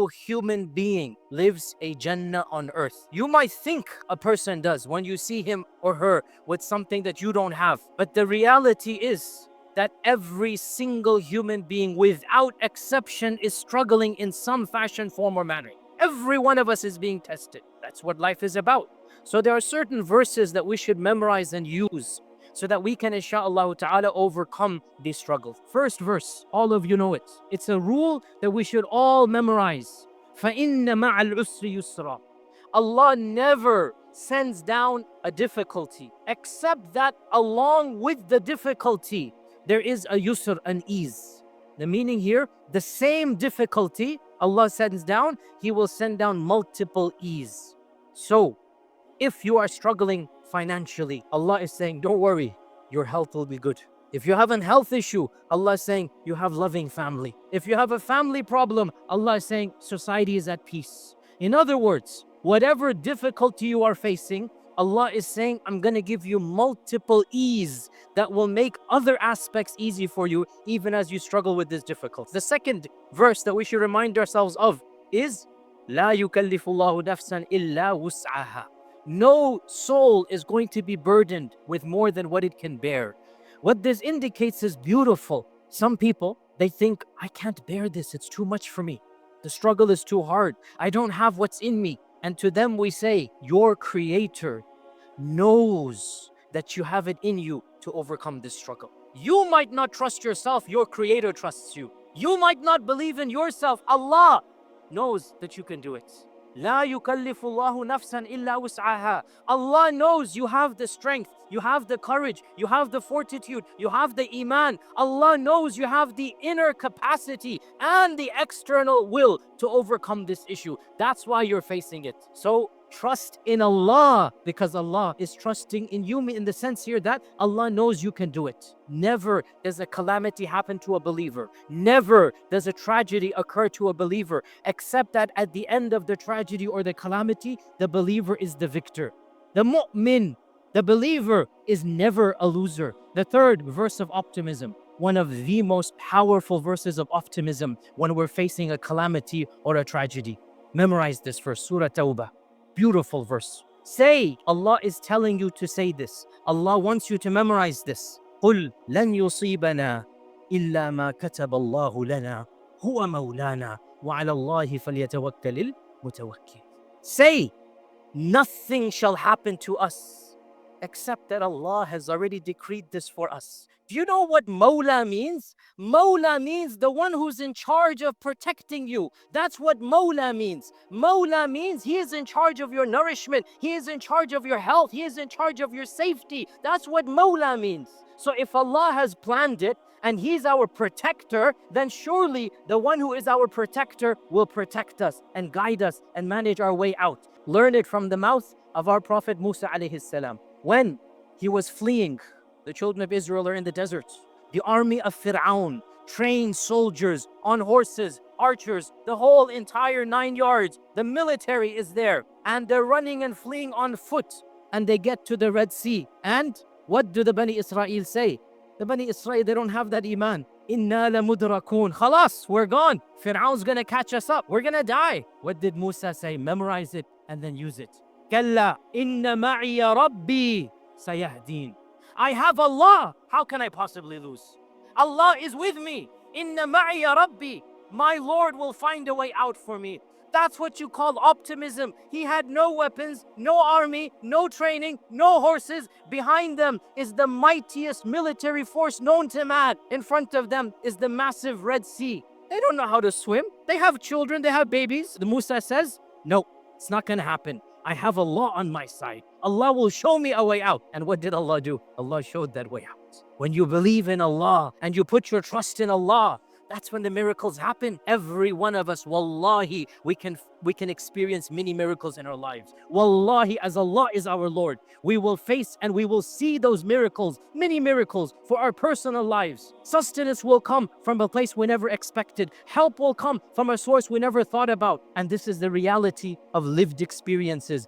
single human being lives a Jannah on earth. You might think a person does when you see him or her with something that you don't have. But the reality is that every single human being, without exception, is struggling in some fashion, form, or manner. Every one of us is being tested. That's what life is about. So there are certain verses that we should memorize and use so that we can, inshaAllah ta'ala, overcome these struggles. First verse, all of you know it. It's a rule that we should all memorize. فَإِنَّ مَعَ الْعُسْرِ يُسْرًا. Allah never sends down a difficulty, except that along with the difficulty, there is a yusr, an ease. The meaning here, the same difficulty Allah sends down, He will send down multiple ease. So, if you are struggling financially, Allah is saying, don't worry, your health will be good. If you have a health issue, Allah is saying, you have loving family. If you have a family problem, Allah is saying, society is at peace. In other words, whatever difficulty you are facing, Allah is saying, I'm going to give you multiple ease that will make other aspects easy for you, even as you struggle with this difficulty. The second verse that we should remind ourselves of is, لا يكلف الله نفسا إلا وسعها. No soul is going to be burdened with more than what it can bear. What this indicates is beautiful. Some people, they think, I can't bear this. It's too much for me. The struggle is too hard. I don't have what's in me. And to them we say, your Creator knows that you have it in you to overcome this struggle. You might not trust yourself. Your Creator trusts you. You might not believe in yourself. Allah knows that you can do it. لا يكلف الله نفسا إلا وسعها. Allah knows you have the strength, you have the courage, you have the fortitude, you have the iman. Allah knows you have the inner capacity and the external will to overcome this issue. That's why you're facing it. So trust in Allah, because Allah is trusting in you, in the sense here that Allah knows you can do it. Never does a calamity happen to a believer. Never does a tragedy occur to a believer, except that at the end of the tragedy or the calamity, the believer is the victor. The mu'min, the believer, is never a loser. The third verse of optimism, one of the most powerful verses of optimism when we're facing a calamity or a tragedy. Memorize this verse, Surah Tawbah. Beautiful verse. Say, Allah is telling you to say this. Allah wants you to memorize this. قُلْ لَنْ يُصِيبَنَا إِلَّا مَا كَتَبَ اللَّهُ لَنَا هُوَ مَوْلَانَا وَعَلَى اللَّهِ فَلْيَتَوَكَّلِ الْمُتَوَكِّلُونَ. Say, nothing shall happen to us except that Allah has already decreed this for us. Do you know what Mawla means? Mawla means the one who's in charge of protecting you. That's what Mawla means. Mawla means He is in charge of your nourishment. He is in charge of your health. He is in charge of your safety. That's what Mawla means. So if Allah has planned it and He's our protector, then surely the one who is our protector will protect us and guide us and manage our way out. Learn it from the mouth of our Prophet Musa alayhi salam. When he was fleeing, the children of Israel are in the desert. The army of Fir'aun, trained soldiers on horses, archers, the whole entire 9 yards. The military is there and they're running and fleeing on foot. And they get to the Red Sea. And what do the Bani Israel say? The Bani Israel, they don't have that iman. Inna la mudrakun. Khalas, we're gone. Fir'aun's gonna catch us up. We're gonna die. What did Musa say? Memorize it and then use it. Kalla inna ma'iya rabbi sayahdeen. I have Allah. How can I possibly lose? Allah is with me. Inna ma'iya rabbi. My Lord will find a way out for me. That's what you call optimism. He had no weapons, no army, no training, no horses. Behind them is the mightiest military force known to man. In front of them is the massive Red Sea. They don't know how to swim. They have children, they have babies. The Musa says, no, it's not going to happen. I have Allah on my side. Allah will show me a way out. And what did Allah do? Allah showed that way out. When you believe in Allah and you put your trust in Allah, that's when the miracles happen. Every one of us, wallahi, we can experience many miracles in our lives. Wallahi, as Allah is our Lord, we will face and we will see those miracles, many miracles for our personal lives. Sustenance will come from a place we never expected. Help will come from a source we never thought about. And this is the reality of lived experiences.